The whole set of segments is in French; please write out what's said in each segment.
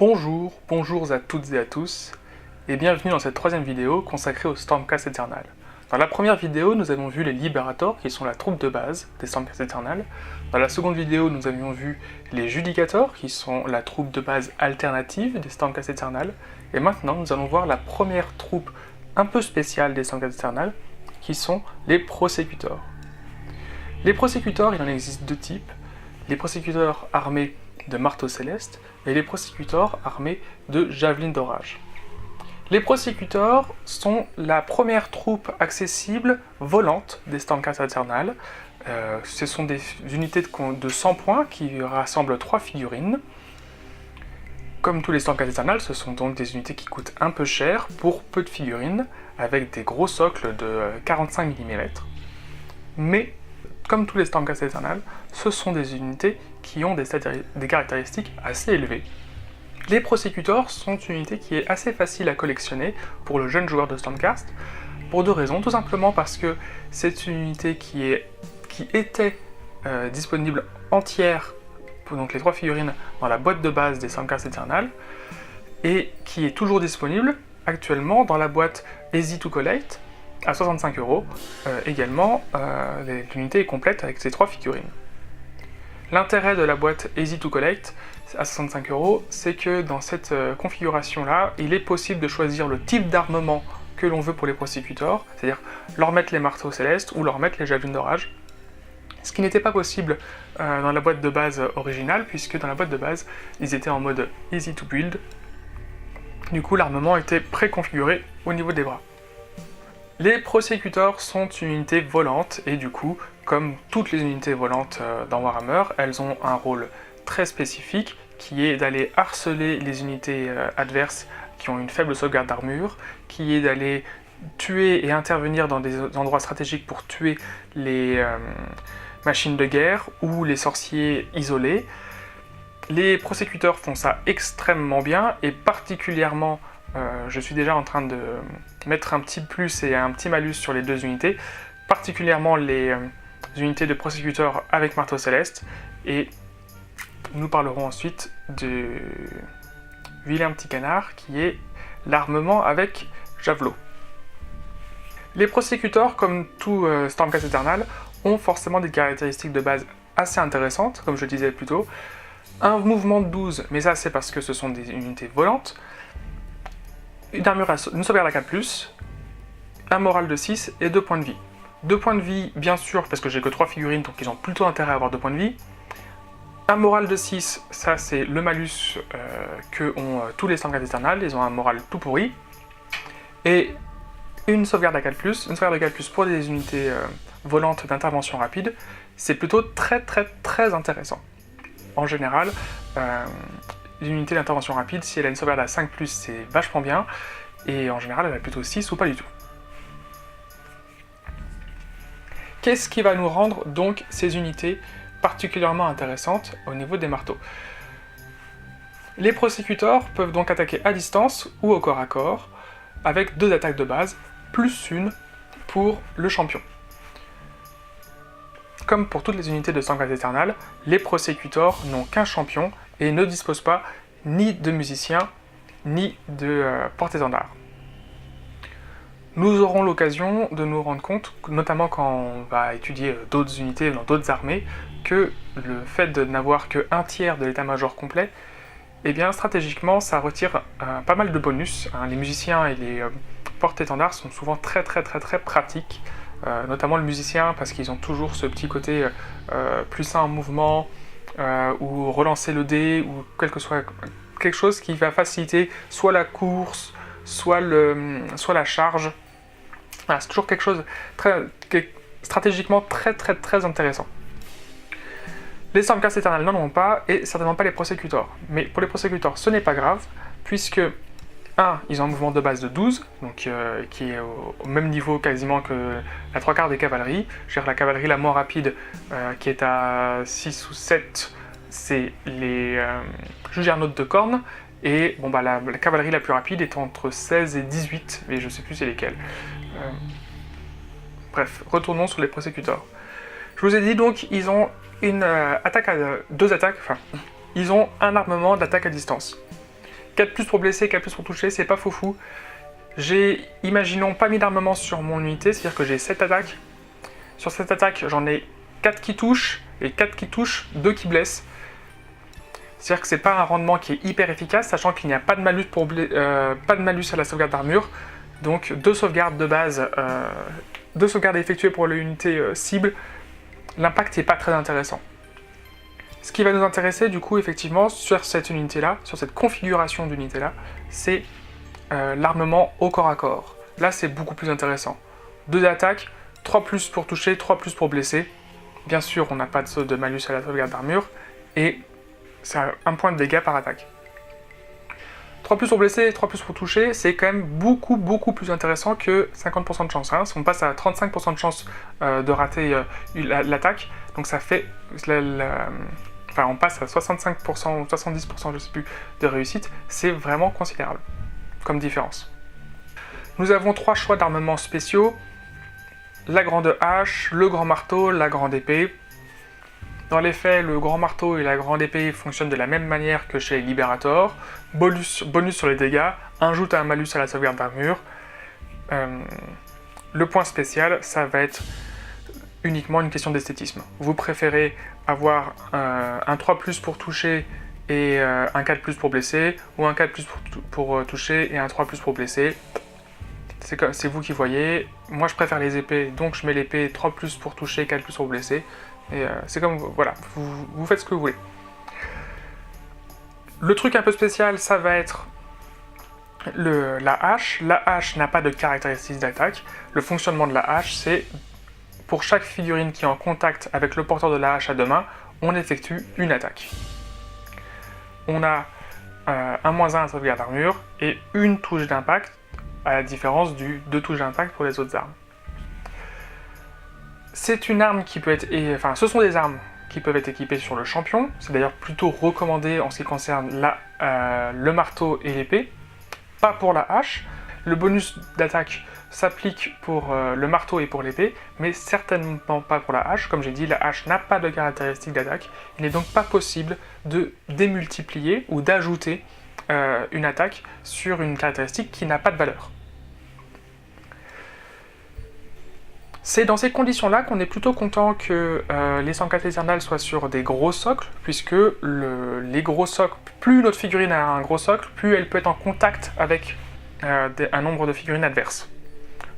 Bonjour à toutes et à tous, et bienvenue dans cette troisième vidéo consacrée au Stormcast Eternal. Dans la première vidéo, nous avons vu les Liberators, qui sont la troupe de base des Stormcast Eternal. Dans la seconde vidéo, nous avions vu les Judicators, qui sont la troupe de base alternative des Stormcast Eternal. Et maintenant, nous allons voir la première troupe un peu spéciale des Stormcast Eternal, qui sont les Prosecutors. Les Prosecutors, il en existe deux types. Les Prosecutors armés de marteaux célestes et les Prosecutors armés de javelines d'orage. Les Prosecutors sont la première troupe accessible volante des Stormcast Eternal. Ce sont des unités de 100 points qui rassemblent 3 figurines. Comme tous les Stormcast Eternal, ce sont donc des unités qui coûtent un peu cher pour peu de figurines, avec des gros socles de 45 mm. Mais comme tous les Stormcast Eternal, ce sont des unités qui ont des caractéristiques assez élevées. Les Prosecutors sont une unité qui est assez facile à collectionner pour le jeune joueur de Stormcast, pour deux raisons. Tout simplement parce que c'est une unité qui était disponible entière, pour donc les 3 figurines, dans la boîte de base des Stormcast Eternal, et qui est toujours disponible actuellement dans la boîte Easy to Collect, à 65€, également, l'unité est complète avec ces 3 figurines. L'intérêt de la boîte Easy to Collect à 65€, c'est que dans cette configuration-là, il est possible de choisir le type d'armement que l'on veut pour les Prosecutors, c'est-à-dire leur mettre les marteaux célestes ou leur mettre les javelines d'orage, ce qui n'était pas possible dans la boîte de base originale, puisque dans la boîte de base, ils étaient en mode Easy to Build. Du coup, l'armement était préconfiguré au niveau des bras. Les Prosecutors sont une unité volante, et du coup, comme toutes les unités volantes dans Warhammer, elles ont un rôle très spécifique, qui est d'aller harceler les unités adverses qui ont une faible sauvegarde d'armure, qui est d'aller tuer et intervenir dans des endroits stratégiques pour tuer les machines de guerre ou les sorciers isolés. Les Prosecutors font ça extrêmement bien, et particulièrement je suis déjà en train de mettre un petit plus et un petit malus sur les deux unités, particulièrement les unités de Prosecutors avec marteau céleste, et nous parlerons ensuite de vilain petit canard qui est l'armement avec javelot. Les Prosecutors, comme tout Stormcast Eternal, ont forcément des caractéristiques de base assez intéressantes, comme je le disais plus tôt. Un mouvement de 12, mais ça c'est parce que ce sont des unités volantes. Une sauvegarde à 4+, un moral de 6 et 2 points de vie. 2 points de vie, bien sûr, parce que j'ai que 3 figurines, donc ils ont plutôt intérêt à avoir 2 points de vie. Un moral de 6, ça c'est le malus que ont tous les Stormcast Eternal, ils ont un moral tout pourri. Et une sauvegarde à 4+, une sauvegarde à 4+, pour des unités volantes d'intervention rapide, c'est plutôt très intéressant. En général, l'unité d'intervention rapide, si elle a une sauvegarde à 5+, c'est vachement bien, et en général, elle a plutôt 6 ou pas du tout. Qu'est-ce qui va nous rendre donc ces unités particulièrement intéressantes au niveau des marteaux? Les Prosecutors peuvent donc attaquer à distance ou au corps à corps, avec 2 attaques de base, plus une pour le champion. Comme pour toutes les unités de Stormcast Eternal, les Prosecutors n'ont qu'un champion et ne disposent pas ni de musiciens, ni de porte-étendard. Nous aurons l'occasion de nous rendre compte, notamment quand on va étudier d'autres unités dans d'autres armées, que le fait de n'avoir qu'un tiers de l'état-major complet, eh bien stratégiquement ça retire pas mal de bonus. Les musiciens et les porte-étendards sont souvent très pratiques, notamment le musicien parce qu'ils ont toujours ce petit côté plus 1 en mouvement, ou relancer le dé, ou quelque chose qui va faciliter soit la course, soit la charge. Voilà, c'est toujours quelque chose qui est stratégiquement très intéressant. Les Stormcast Eternal n'en ont pas, et certainement pas les Prosecutors. Mais pour les Prosecutors, ce n'est pas grave, puisque ils ont un mouvement de base de 12, donc, qui est au même niveau quasiment que la 3/4 des cavaleries. Je veux dire, la cavalerie la moins rapide, qui est à 6 ou 7, c'est les Juggernautes de Khorne, et bon, la cavalerie la plus rapide est entre 16 et 18, mais je sais plus c'est lesquels. Bref, retournons sur les Prosecutors. Je vous ai dit donc, ils ont une attaque à 2 attaques, enfin, ils ont un armement d'attaque à distance. 4+ pour blesser, 4+ pour toucher, c'est pas fou. J'ai, imaginons, pas mis d'armement sur mon unité, c'est-à-dire que j'ai 7 attaques. Sur cette attaque, j'en ai 4 qui touchent, et 4 qui touchent, 2 qui blessent. C'est-à-dire que c'est pas un rendement qui est hyper efficace, sachant qu'il n'y a pas de malus, pas de malus à la sauvegarde d'armure. Donc 2 sauvegardes de base, 2 sauvegardes effectuées pour l'unité cible, l'impact n'est pas très intéressant. Ce qui va nous intéresser du coup effectivement sur cette unité-là, sur cette configuration d'unité-là, c'est l'armement au corps à corps. Là c'est beaucoup plus intéressant. 2 attaques, 3+ pour toucher, 3+ pour blesser. Bien sûr on n'a pas de malus à la sauvegarde d'armure, et c'est 1 point de dégâts par attaque. 3+ pour blesser, 3+ pour toucher, c'est quand même beaucoup plus intéressant que 50% de chance. Hein. On passe à 35% de chance de rater l'attaque, donc ça fait... Enfin, on passe à 65% ou 70%, je sais plus, de réussite. C'est vraiment considérable comme différence. Nous avons 3 choix d'armements spéciaux. La grande hache, le grand marteau, la grande épée. Dans les faits, le grand marteau et la grande épée fonctionnent de la même manière que chez les Liberators. Bonus sur les dégâts, ajoute un malus à la sauvegarde d'armure. Le point spécial, ça va être uniquement une question d'esthétisme. Vous préférez avoir un 3+ pour toucher et un 4+ pour blesser, ou un 4+ pour toucher et un 3+ pour blesser. C'est vous qui voyez. Moi je préfère les épées, donc je mets l'épée 3+ pour toucher, 4+ pour blesser. Et c'est comme, voilà, vous faites ce que vous voulez. Le truc un peu spécial, ça va être la hache. La hache n'a pas de caractéristiques d'attaque. Le fonctionnement de la hache, c'est pour chaque figurine qui est en contact avec le porteur de la hache à 2 mains, on effectue une attaque. On a un -1 à sauvegarde d'armure et une touche d'impact, à la différence du 2 touches d'impact pour les autres armes. C'est une arme qui peut être... Enfin, ce sont des armes qui peuvent être équipées sur le champion. C'est d'ailleurs plutôt recommandé en ce qui concerne le marteau et l'épée. Pas pour la hache. Le bonus d'attaque s'applique pour le marteau et pour l'épée, mais certainement pas pour la hache. Comme j'ai dit, la hache n'a pas de caractéristique d'attaque. Il n'est donc pas possible de démultiplier ou d'ajouter une attaque sur une caractéristique qui n'a pas de valeur. C'est dans ces conditions-là qu'on est plutôt content que les Stormcast Eternal soient sur des gros socles, puisque les gros socles, plus notre figurine a un gros socle, plus elle peut être en contact avec un nombre de figurines adverses.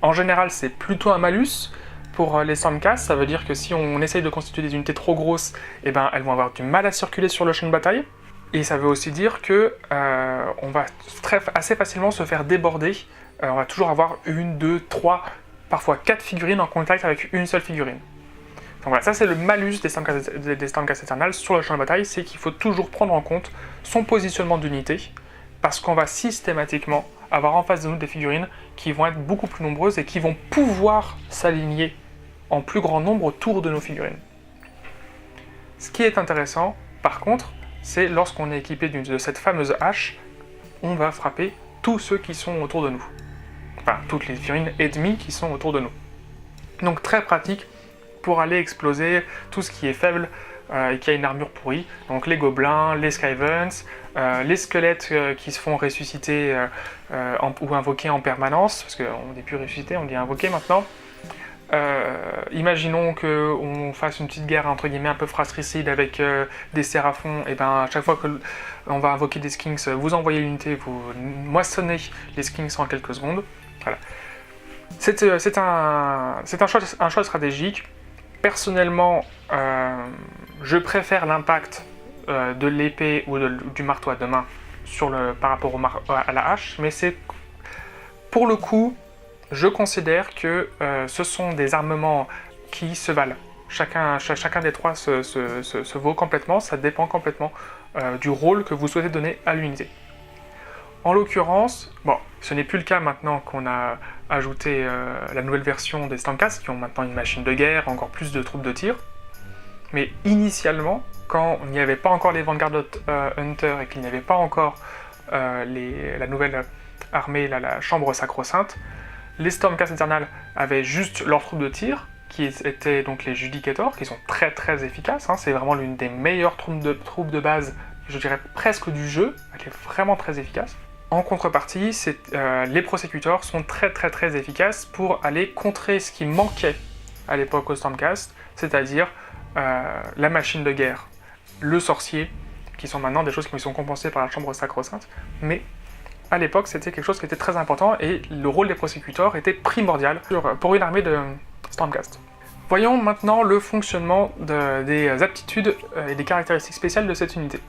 En général, c'est plutôt un malus pour les Stormcast, ça veut dire que si on essaye de constituer des unités trop grosses, eh ben, elles vont avoir du mal à circuler sur le champ de bataille, et ça veut aussi dire que on va assez facilement se faire déborder, on va toujours avoir 1, 2, 3... parfois 4 figurines en contact avec une seule figurine. Donc voilà, ça c'est le malus des Stormcast Eternal sur le champ de bataille, c'est qu'il faut toujours prendre en compte son positionnement d'unité, parce qu'on va systématiquement avoir en face de nous des figurines qui vont être beaucoup plus nombreuses et qui vont pouvoir s'aligner en plus grand nombre autour de nos figurines. Ce qui est intéressant, par contre, c'est lorsqu'on est équipé de cette fameuse hache, on va frapper tous ceux qui sont autour de nous. Enfin, toutes les figurines ennemies qui sont autour de nous. Donc très pratique pour aller exploser tout ce qui est faible et qui a une armure pourrie. Donc les gobelins, les Skyvens, les squelettes qui se font ressusciter ou invoquer en permanence, parce qu'on n'est plus ressuscité, on dit invoquer maintenant. Imaginons qu'on fasse une petite guerre entre guillemets un peu fratricide avec des séraphons, et ben à chaque fois qu'on va invoquer des skinks, vous envoyez l'unité, vous moissonnez les skinks en quelques secondes. Voilà. C'est un choix stratégique. Personnellement, je préfère l'impact de l'épée ou du marteau à 2 mains par rapport à la hache, mais c'est pour le coup, je considère que ce sont des armements qui se valent. Chacun des 3 se vaut complètement, ça dépend complètement du rôle que vous souhaitez donner à l'unité. En l'occurrence, bon, ce n'est plus le cas maintenant qu'on a ajouté la nouvelle version des Stormcast, qui ont maintenant une machine de guerre, encore plus de troupes de tir. Mais initialement, quand il n'y avait pas encore les Vanguard Hunter et qu'il n'y avait pas encore la nouvelle armée, la chambre sacro-sainte, les Stormcast Eternal avaient juste leurs troupes de tir, qui étaient donc les Judicators, qui sont très efficaces, hein, c'est vraiment l'une des meilleures troupes de base, je dirais presque du jeu, qui est vraiment très efficace. En contrepartie, les prosecutors sont très efficaces pour aller contrer ce qui manquait à l'époque au Stormcast, c'est-à-dire la machine de guerre, le sorcier, qui sont maintenant des choses qui sont compensées par la chambre sacro-sainte, mais à l'époque c'était quelque chose qui était très important et le rôle des prosecutors était primordial pour une armée de Stormcast. Voyons maintenant le fonctionnement des aptitudes et des caractéristiques spéciales de cette unité.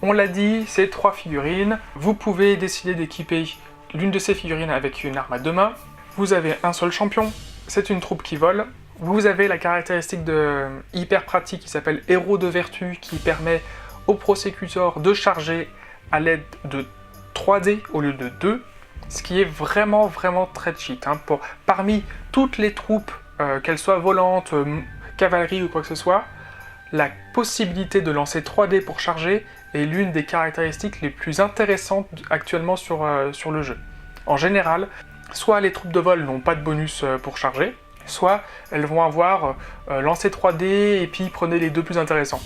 On l'a dit, c'est 3 figurines. Vous pouvez décider d'équiper l'une de ces figurines avec une arme à 2 mains. Vous avez un seul champion, c'est une troupe qui vole. Vous avez la caractéristique hyper pratique qui s'appelle Héros de Vertu, qui permet au prosécuteur de charger à l'aide de 3 dés au lieu de 2, ce qui est vraiment très cheat. Parmi toutes les troupes, qu'elles soient volantes, cavalerie ou quoi que ce soit, la possibilité de lancer 3 dés pour charger est l'une des caractéristiques les plus intéressantes actuellement sur le jeu. En général, soit les troupes de vol n'ont pas de bonus pour charger, soit elles vont avoir lancé 3 dés et puis prenez les 2 plus intéressants.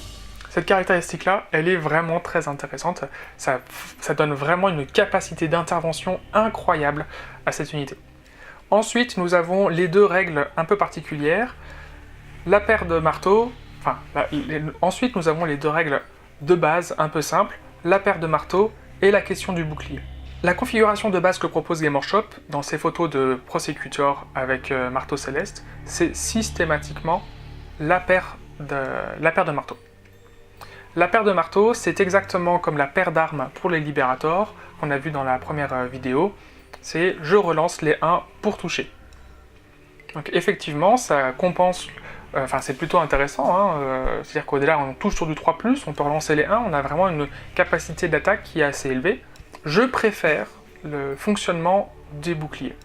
Cette caractéristique-là, elle est vraiment très intéressante, ça donne vraiment une capacité d'intervention incroyable à cette unité. Ensuite, nous avons les 2 règles un peu particulières, la paire de marteaux, ensuite nous avons les 2 règles de base un peu simples, la paire de marteaux et la question du bouclier. La configuration de base que propose Game Workshop dans ses photos de Prosecutor avec marteau céleste, c'est systématiquement la paire de marteaux. La paire de marteaux, c'est exactement comme la paire d'armes pour les Liberators qu'on a vu dans la première vidéo, c'est je relance les 1 pour toucher. Donc effectivement, ça compense. C'est plutôt intéressant, c'est-à-dire qu'au-delà on touche sur du 3+, on peut relancer les 1, on a vraiment une capacité d'attaque qui est assez élevée. Je préfère le fonctionnement des boucliers.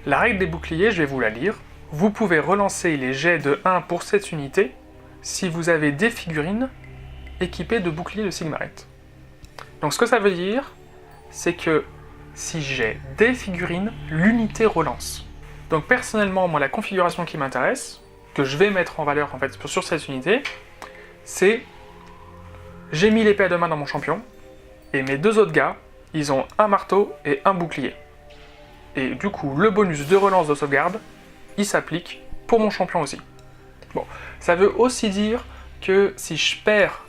La règle des boucliers, je vais vous la lire. Vous pouvez relancer les jets de 1 pour cette unité si vous avez des figurines équipées de boucliers de Sigmarite. Donc ce que ça veut dire, c'est que si j'ai des figurines, l'unité relance. Donc personnellement, moi la configuration qui m'intéresse, que je vais mettre en valeur en fait sur cette unité, c'est j'ai mis l'épée à 2 mains dans mon champion, et mes 2 autres gars, ils ont un marteau et un bouclier. Et du coup, le bonus de relance de sauvegarde, il s'applique pour mon champion aussi. Bon, ça veut aussi dire que si je perds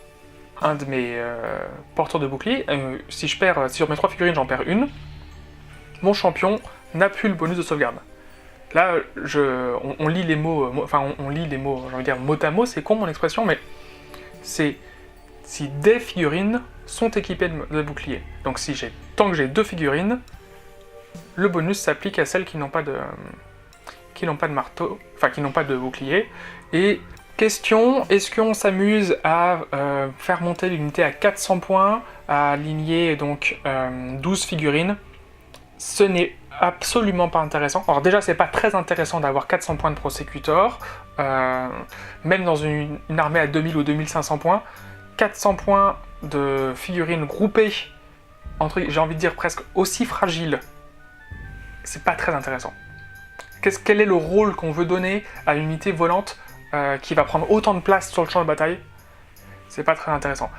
un de mes porteurs de bouclier, si sur mes 3 figurines j'en perds une, mon champion n'a plus le bonus de sauvegarde. Là, on lit les mots, j'ai envie de dire mot à mot, c'est con mon expression, mais c'est si des figurines sont équipées de boucliers. Donc tant que j'ai 2 figurines, le bonus s'applique à celles qui n'ont pas de marteau, qui n'ont pas de bouclier. Et question, est-ce qu'on s'amuse à faire monter l'unité à 400 points, à aligner donc 12 figurines? Ce n'est absolument pas intéressant. Alors déjà, c'est pas très intéressant d'avoir 400 points de Prosecutor, même dans une armée à 2000 ou 2500 points, 400 points de figurines groupées, j'ai envie de dire presque aussi fragiles, c'est pas très intéressant. Quel est le rôle qu'on veut donner à une unité volante qui va prendre autant de place sur le champ de bataille? C'est pas très intéressant.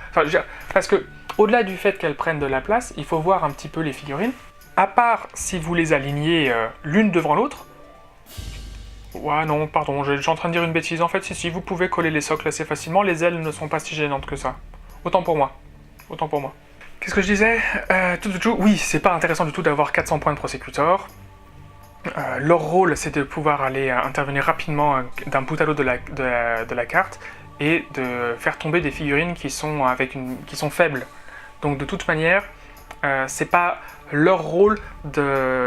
Parce que, au-delà du fait qu'elles prennent de la place, il faut voir un petit peu les figurines. À part si vous les alignez l'une devant l'autre. Ouais, non, pardon, je suis en train de dire une bêtise. En fait, si, vous pouvez coller les socles assez facilement, les ailes ne sont pas si gênantes que ça. Autant pour moi. Qu'est-ce que je disais oui, c'est pas intéressant du tout d'avoir 400 points de Prosecutor. Leur rôle, c'est de pouvoir aller intervenir rapidement d'un bout à l'autre de la carte et de faire tomber des figurines qui sont faibles. Donc de toute manière, c'est pas leur rôle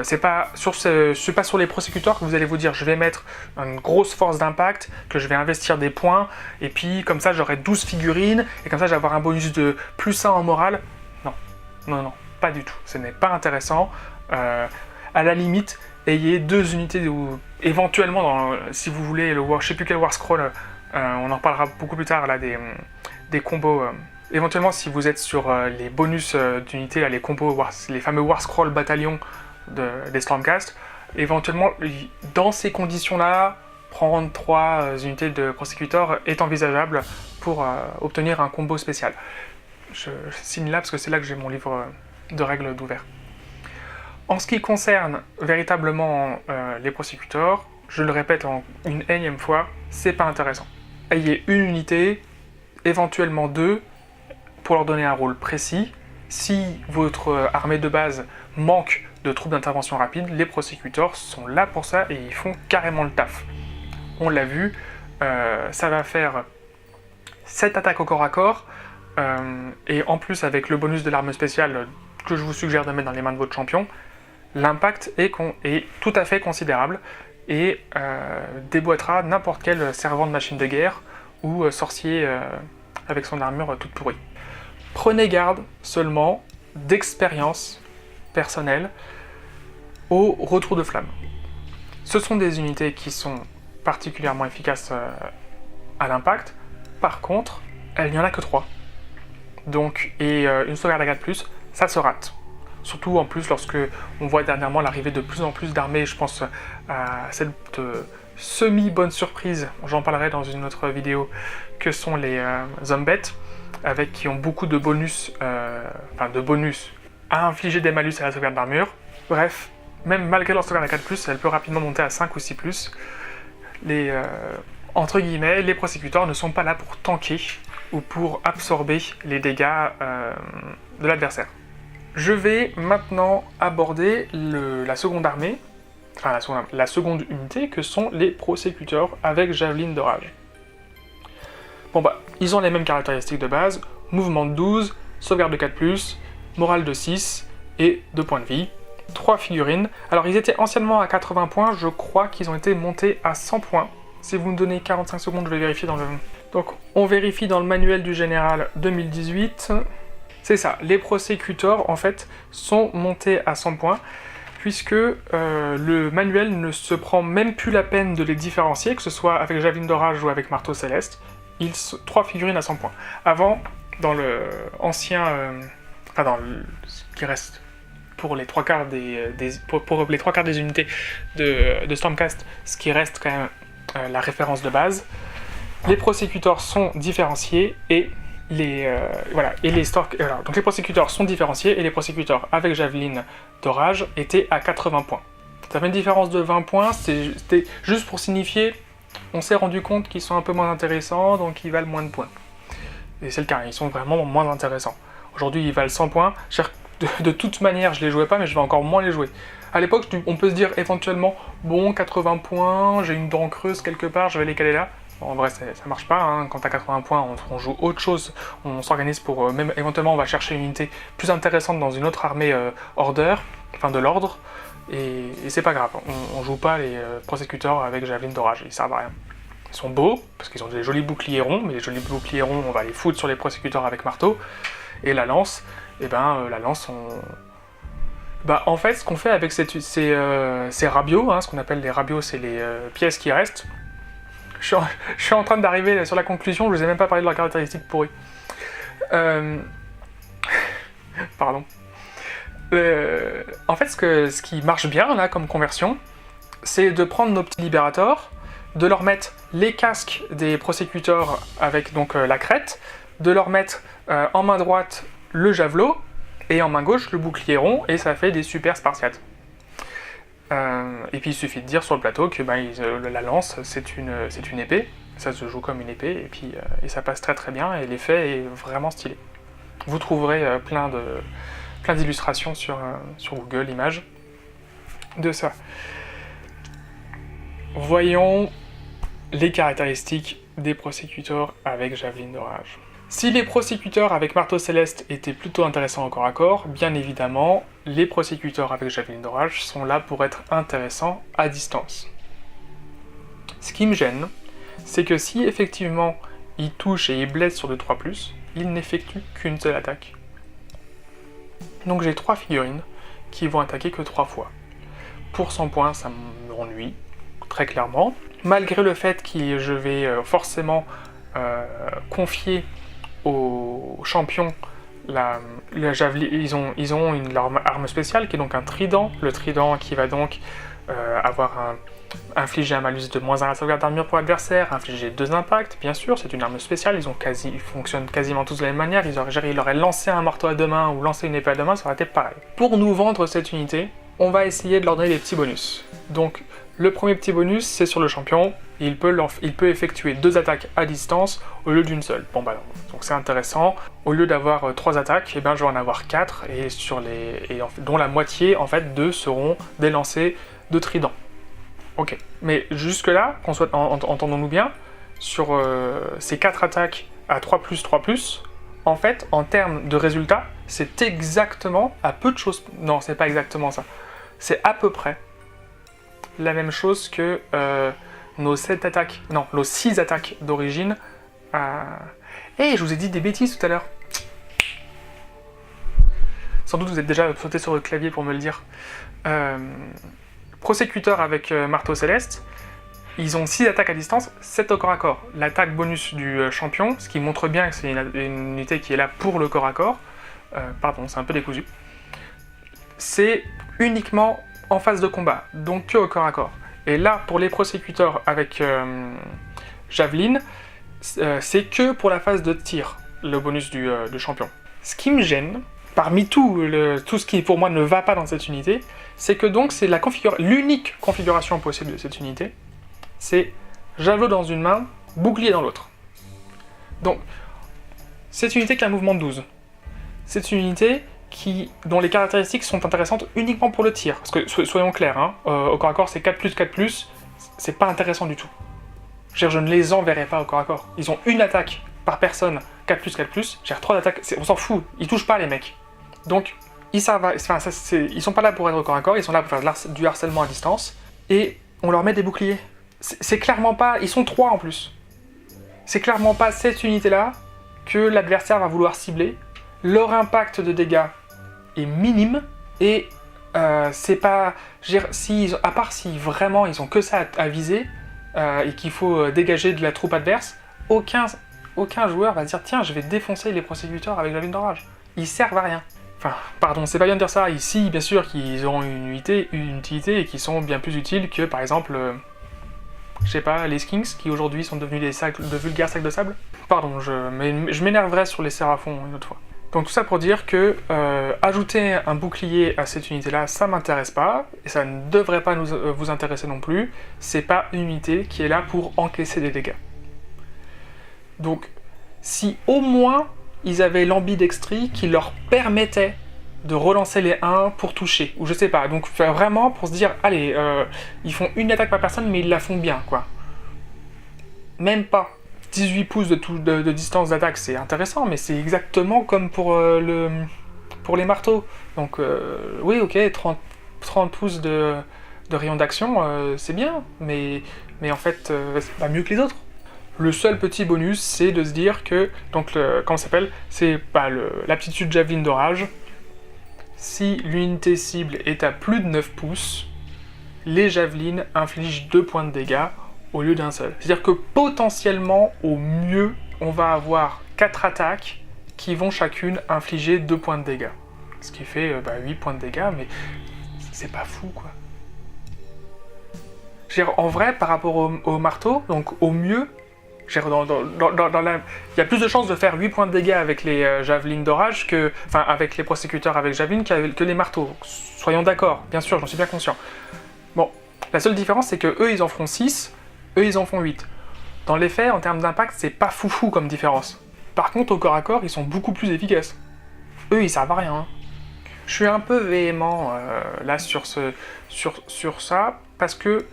c'est pas sur les Prosecutors que vous allez vous dire je vais mettre une grosse force d'impact, que je vais investir des points, et puis comme ça j'aurai 12 figurines, et comme ça je vais avoir un bonus de +1 en morale. Non, pas du tout. Ce n'est pas intéressant. À la limite, ayez 2 unités, éventuellement, si vous voulez, je sais plus quel War Scroll, on en parlera beaucoup plus tard, là, des combos. Éventuellement, si vous êtes sur les bonus d'unités, les combos, les fameux War Scroll bataillons des Stormcast, éventuellement, dans ces conditions-là, prendre 3 unités de Prosecutor est envisageable pour obtenir un combo spécial. je signe là parce que c'est là que j'ai mon livre de règles d'ouvert. En ce qui concerne véritablement les prosécuteurs, je le répète une énième fois, c'est pas intéressant. Ayez une unité, éventuellement deux, pour leur donner un rôle précis. Si votre armée de base manque de troupes d'intervention rapide, les prosécuteurs sont là pour ça et ils font carrément le taf. On l'a vu, ça va faire 7 attaques au corps à corps, et en plus avec le bonus de l'arme spéciale que je vous suggère de mettre dans les mains de votre champion, l'impact est tout à fait considérable et déboîtera n'importe quel servant de machine de guerre ou sorcier avec son armure toute pourrie. Prenez garde seulement d'expérience personnelle au retour de flamme. Ce sont des unités qui sont particulièrement efficaces à l'impact, par contre, il n'y en a que 3. Donc, une sauvegarde à 4+, ça se rate. Surtout en plus lorsque on voit dernièrement l'arrivée de plus en plus d'armées, je pense à cette semi-bonne surprise, j'en parlerai dans une autre vidéo, que sont les Zombettes, qui ont beaucoup de bonus, à infliger des malus à la sauvegarde d'armure. Bref, même malgré leur sauvegarde à 4+, elle peut rapidement monter à 5 ou 6+. Entre guillemets, les prosécuteurs ne sont pas là pour tanker ou pour absorber les dégâts de l'adversaire. Je vais maintenant aborder la seconde armée, enfin la seconde unité, que sont les prosécuteurs avec javeline d'orage. Bon bah, ils ont les mêmes caractéristiques de base, mouvement de 12, sauvegarde de 4+, morale de 6 et 2 points de vie. 3 figurines. Alors ils étaient anciennement à 80 points, je crois qu'ils ont été montés à 100 points. Si vous me donnez 45 secondes, je vais vérifier dans le... Donc on vérifie dans le manuel du général 2018. C'est ça, les prosécuteurs en fait sont montés à 100 points, puisque le manuel ne se prend même plus la peine de les différencier, que ce soit avec javeline d'orage ou avec marteau céleste. 3 figurines à 100 points. Avant, dans le ancien... ce qui reste pour les 3/4 pour les 3/4 des unités de Stormcast, ce qui reste quand même la référence de base, les prosécuteurs sont différenciés et donc les prosécuteurs sont différenciés et les prosécuteurs avec javeline d'orage étaient à 80 points. Ça fait une différence de 20 points, c'était juste pour signifier, on s'est rendu compte qu'ils sont un peu moins intéressants, donc ils valent moins de points. Et c'est le cas, ils sont vraiment moins intéressants. Aujourd'hui, ils valent 100 points. De toute manière, je les jouais pas, mais je vais encore moins les jouer. À l'époque, on peut se dire éventuellement, bon, 80 points, j'ai une dent creuse quelque part, je vais les caler là. Bon, en vrai, ça marche pas, hein. Quand t'as 80 points, on joue autre chose, on s'organise pour... même éventuellement, on va chercher une unité plus intéressante dans une autre armée de l'ordre, et c'est pas grave. On joue pas les prosécuteurs avec javeline d'orage, ils servent à rien. Ils sont beaux, parce qu'ils ont des jolis boucliers ronds, mais les jolis boucliers ronds, on va les foutre sur les prosécuteurs avec marteau. Et la lance, la lance, en fait, ce qu'on fait avec ces rabios, hein, ce qu'on appelle les rabios, c'est les pièces qui restent. Je suis en train d'arriver sur la conclusion, je vous ai même pas parlé de leurs caractéristiques pourries. Pardon. En fait, ce qui marche bien, là, comme conversion, c'est de prendre nos petits libérateurs, de leur mettre les casques des prosécuteurs avec donc la crête, de leur mettre en main droite le javelot, et en main gauche le bouclier rond, et ça fait des super spartiates. Et puis il suffit de dire sur le plateau que la lance c'est une épée, ça se joue comme une épée, et ça passe très très bien, et l'effet est vraiment stylé. Vous trouverez plein d'illustrations sur Google Images de ça. Voyons les caractéristiques des prosécuteurs avec javeline d'orage. Si les prosécuteurs avec marteau céleste étaient plutôt intéressants au corps à corps, bien évidemment, les prosécuteurs avec javeline d'orage sont là pour être intéressants à distance. Ce qui me gêne, c'est que si effectivement ils touchent et ils blessent sur 2-3+, ils n'effectuent qu'une seule attaque. Donc j'ai 3 figurines qui vont attaquer que 3 fois. Pour 100 points, ça m'ennuie, très clairement. Malgré le fait que je vais forcément confier aux champions la javeline, ils ont leur arme spéciale qui est donc un trident, le trident qui va donc avoir infliger un malus de -1 à la sauvegarde d'armure pour l'adversaire, infliger 2 impacts, bien sûr, c'est une arme spéciale, ils fonctionnent quasiment tous de la même manière, il aurait lancé un marteau à deux mains ou lancé une épée à deux mains, ça aurait été pareil. Pour nous vendre cette unité, on va essayer de leur donner des petits bonus. Donc, le premier petit bonus, c'est sur le champion, il peut effectuer 2 attaques à distance au lieu d'une seule. Bon bah, donc c'est intéressant, au lieu d'avoir 3 attaques, eh ben, je vais en avoir 4, dont la moitié, en fait, 2 seront des lancers de trident. Ok, mais jusque là, entendons-nous bien, sur ces 4 attaques à 3+, en fait, en termes de résultats, c'est exactement, à peu de choses... Non, c'est pas exactement ça. C'est à peu près la même chose que nos 6 attaques d'origine. Je vous ai dit des bêtises tout à l'heure. Sans doute vous êtes déjà sauté sur le clavier pour me le dire. Prosécuteur avec marteau céleste, ils ont 6 attaques à distance, 7 au corps à corps. L'attaque bonus du champion, ce qui montre bien que c'est une unité qui est là pour le corps à corps, pardon, c'est un peu décousu, c'est uniquement en phase de combat, donc que au corps à corps. Et là, pour les prosécuteurs avec javeline, c'est que pour la phase de tir, le bonus du champion. Ce qui me gêne, parmi tout ce qui pour moi ne va pas dans cette unité, c'est que donc c'est l'unique configuration possible de cette unité, c'est javelot dans une main, bouclier dans l'autre. Donc, c'est une unité qui a un mouvement de 12. C'est une unité dont les caractéristiques sont intéressantes uniquement pour le tir. Parce que, soyons clairs, hein, au corps à corps, c'est 4+, c'est pas intéressant du tout. Je ne les enverrai pas au corps à corps. Ils ont une attaque par personne, 4+, j'ai 3 attaques, on s'en fout, ils touchent pas les mecs. Donc, ils sont pas là pour être au corps à corps, ils sont là pour faire du harcèlement à distance, et on leur met des boucliers. C'est clairement pas... Ils sont 3 en plus. C'est clairement pas cette unité-là que l'adversaire va vouloir cibler. Leur impact de dégâts est minime, et c'est pas... à part si vraiment ils ont que ça à viser, et qu'il faut dégager de la troupe adverse, aucun joueur va dire « Tiens, je vais défoncer les prosécuteurs avec la lune d'orage ». Ils servent à rien. Enfin, pardon, c'est pas bien de dire ça. Ici, bien sûr, qu'ils auront une utilité et qui sont bien plus utiles que, par exemple, je sais pas, les Skinks, qui aujourd'hui sont devenus de vulgaires sacs de sable. Pardon, je m'énerverai sur les Séraphons une autre fois. Donc tout ça pour dire que ajouter un bouclier à cette unité-là, ça m'intéresse pas, et ça ne devrait pas vous intéresser non plus. C'est pas une unité qui est là pour encaisser des dégâts. Donc, si au moins ils avaient l'ambidextrie qui leur permettait de relancer les 1 pour toucher, ou je sais pas, donc vraiment pour se dire, allez, ils font une attaque par personne, mais ils la font bien, quoi. Même pas. 18 pouces de distance d'attaque, c'est intéressant, mais c'est exactement comme pour les marteaux. Donc, oui, ok, 30 pouces de rayon d'action, c'est bien, mais en fait, c'est pas mieux que les autres. Le seul petit bonus, c'est de se dire que, donc, comment ça s'appelle, c'est l'aptitude javeline d'orage. Si l'unité cible est à plus de 9 pouces, les javelines infligent 2 points de dégâts au lieu d'un seul. C'est-à-dire que potentiellement, au mieux, on va avoir 4 attaques qui vont chacune infliger 2 points de dégâts. Ce qui fait 8 points de dégâts, mais c'est pas fou, quoi. En vrai, par rapport au marteau, donc au mieux, il y a plus de chances de faire 8 points de dégâts avec les javelines d'orage avec les prosécuteurs avec javelines que les marteaux. Soyons d'accord, bien sûr, j'en suis bien conscient. Bon, la seule différence, c'est que eux, ils en feront 6, eux, ils en font 8. Dans les faits, en termes d'impact, c'est pas foufou comme différence. Par contre, au corps à corps, ils sont beaucoup plus efficaces. Eux, ils servent à rien. Hein. Je suis un peu véhément là sur ça, parce que,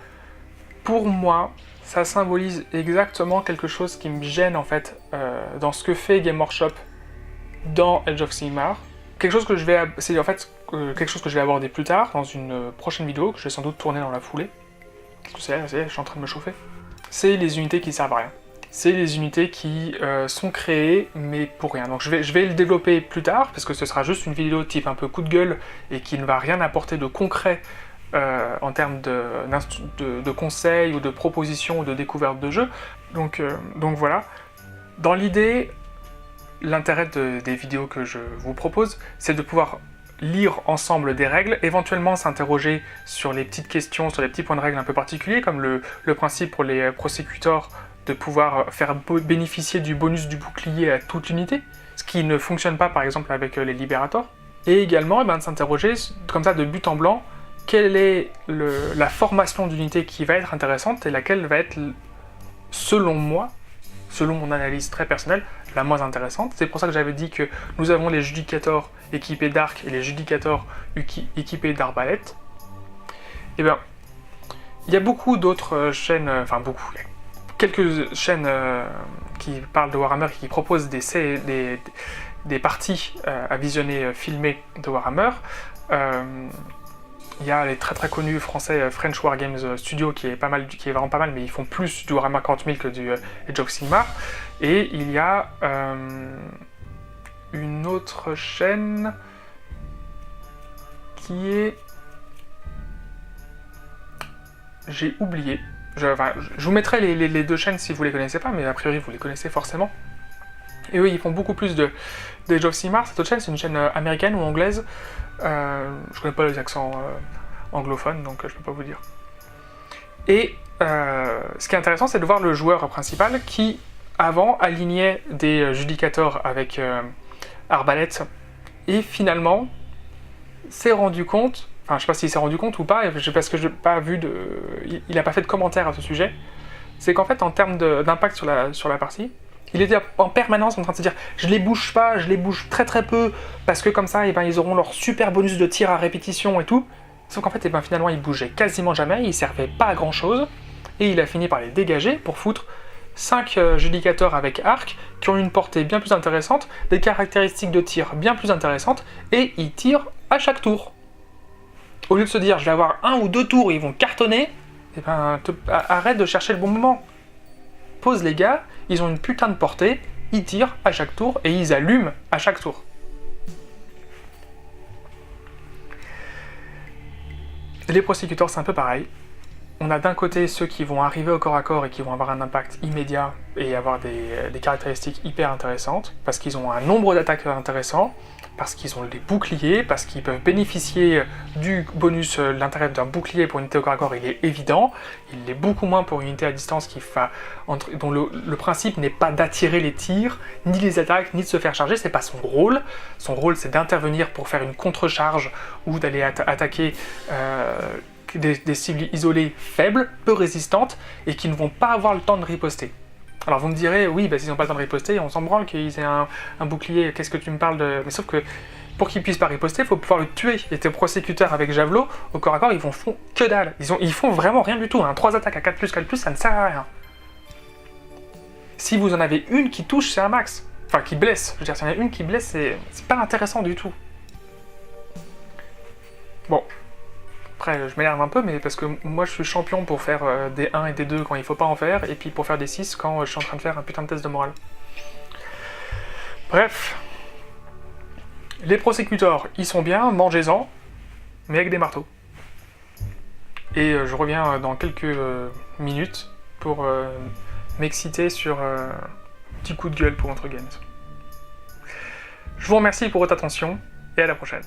pour moi, ça symbolise exactement quelque chose qui me gêne en fait dans ce que fait Game Workshop dans Age of Sigmar. Quelque chose que je vais aborder plus tard dans une prochaine vidéo que je vais sans doute tourner dans la foulée. Qu'est-ce que c'est ? Je suis en train de me chauffer. C'est les unités qui servent à rien. C'est les unités qui sont créées mais pour rien. Donc je vais le développer plus tard parce que ce sera juste une vidéo type un peu coup de gueule et qui ne va rien apporter de concret en termes de conseils ou de propositions ou de découvertes de jeux. Donc voilà. Dans l'idée, l'intérêt des vidéos que je vous propose, c'est de pouvoir lire ensemble des règles, éventuellement s'interroger sur les petites questions, sur les petits points de règle un peu particuliers, comme le principe pour les prosecutors de pouvoir faire bénéficier du bonus du bouclier à toute l'unité, ce qui ne fonctionne pas par exemple avec les libérators. Et également de s'interroger comme ça de but en blanc, quelle est la formation d'unité qui va être intéressante et laquelle va être, selon moi, selon mon analyse très personnelle, la moins intéressante. C'est pour ça que j'avais dit que nous avons les judicators équipés d'arc et les judicators équipés d'arbalète. Et bien, il y a beaucoup d'autres chaînes, enfin beaucoup, il y a quelques chaînes qui parlent de Warhammer et qui proposent des parties à visionner filmées de Warhammer. Il y a les très très connus français French Wargames Studio qui est vraiment pas mal, mais ils font plus du Warhammer 40 000 que du Age of Sigmar. Et il y a une autre chaîne qui est... J'ai oublié. Je vous mettrai les deux chaînes si vous les connaissez pas, mais a priori vous les connaissez forcément. Et eux, ils font beaucoup plus de Age of Sigmar. Cette autre chaîne, c'est une chaîne américaine ou anglaise. Je connais pas les accents anglophones, donc je peux pas vous dire. Et ce qui est intéressant, c'est de voir le joueur principal qui, avant, alignait des judicators avec arbalète, et finalement s'est rendu compte, enfin je sais pas s'il s'est rendu compte ou pas, parce que je n'ai pas vu il n'a pas fait de commentaire à ce sujet, c'est qu'en fait en termes d'impact sur la partie, il était en permanence en train de se dire je les bouge pas, je les bouge très très peu, parce que comme ça ils auront leur super bonus de tir à répétition et tout. Sauf qu'en fait finalement ils bougeaient quasiment jamais, ils servaient pas à grand chose, et il a fini par les dégager pour foutre 5 judicateurs avec arc qui ont une portée bien plus intéressante, des caractéristiques de tir bien plus intéressantes, et ils tirent à chaque tour. Au lieu de se dire je vais avoir 1 ou 2 tours et ils vont cartonner, arrête de chercher le bon moment. Pose les gars, ils ont une putain de portée, ils tirent à chaque tour et ils allument à chaque tour. Les prosecutors, c'est un peu pareil. On a d'un côté ceux qui vont arriver au corps à corps et qui vont avoir un impact immédiat et avoir des caractéristiques hyper intéressantes, parce qu'ils ont un nombre d'attaques intéressant, parce qu'ils ont des boucliers, parce qu'ils peuvent bénéficier du bonus. L'intérêt d'un bouclier pour une unité au corps à corps, il est évident. Il l'est beaucoup moins pour une unité à distance dont le principe n'est pas d'attirer les tirs, ni les attaques, ni de se faire charger, c'est pas son rôle. Son rôle, c'est d'intervenir pour faire une contre-charge ou d'aller attaquer des cibles isolées faibles, peu résistantes, et qui ne vont pas avoir le temps de riposter. Alors vous me direz, oui, s'ils n'ont pas le temps de riposter, on s'en branle qu'ils aient un bouclier, qu'est-ce que tu me parles de... Mais sauf que, pour qu'ils puissent pas riposter, il faut pouvoir le tuer. Et tes prosecuteurs avec javelot, au corps à corps, ils font que dalle. Ils font vraiment rien du tout. 3 attaques à 4+, ça ne sert à rien. Si vous en avez une qui touche, c'est un max. Enfin, qui blesse. Je veux dire, s'il y en a une qui blesse, c'est pas intéressant du tout. Bon. Après, je m'énerve un peu, mais parce que moi je suis champion pour faire des 1 et des 2 quand il faut pas en faire, et puis pour faire des 6 quand je suis en train de faire un putain de test de morale. Bref. Les prosecutors, ils sont bien, mangez-en, mais avec des marteaux. Et je reviens dans quelques minutes pour m'exciter sur un petit coup de gueule pour Entre Games. Je vous remercie pour votre attention, et à la prochaine.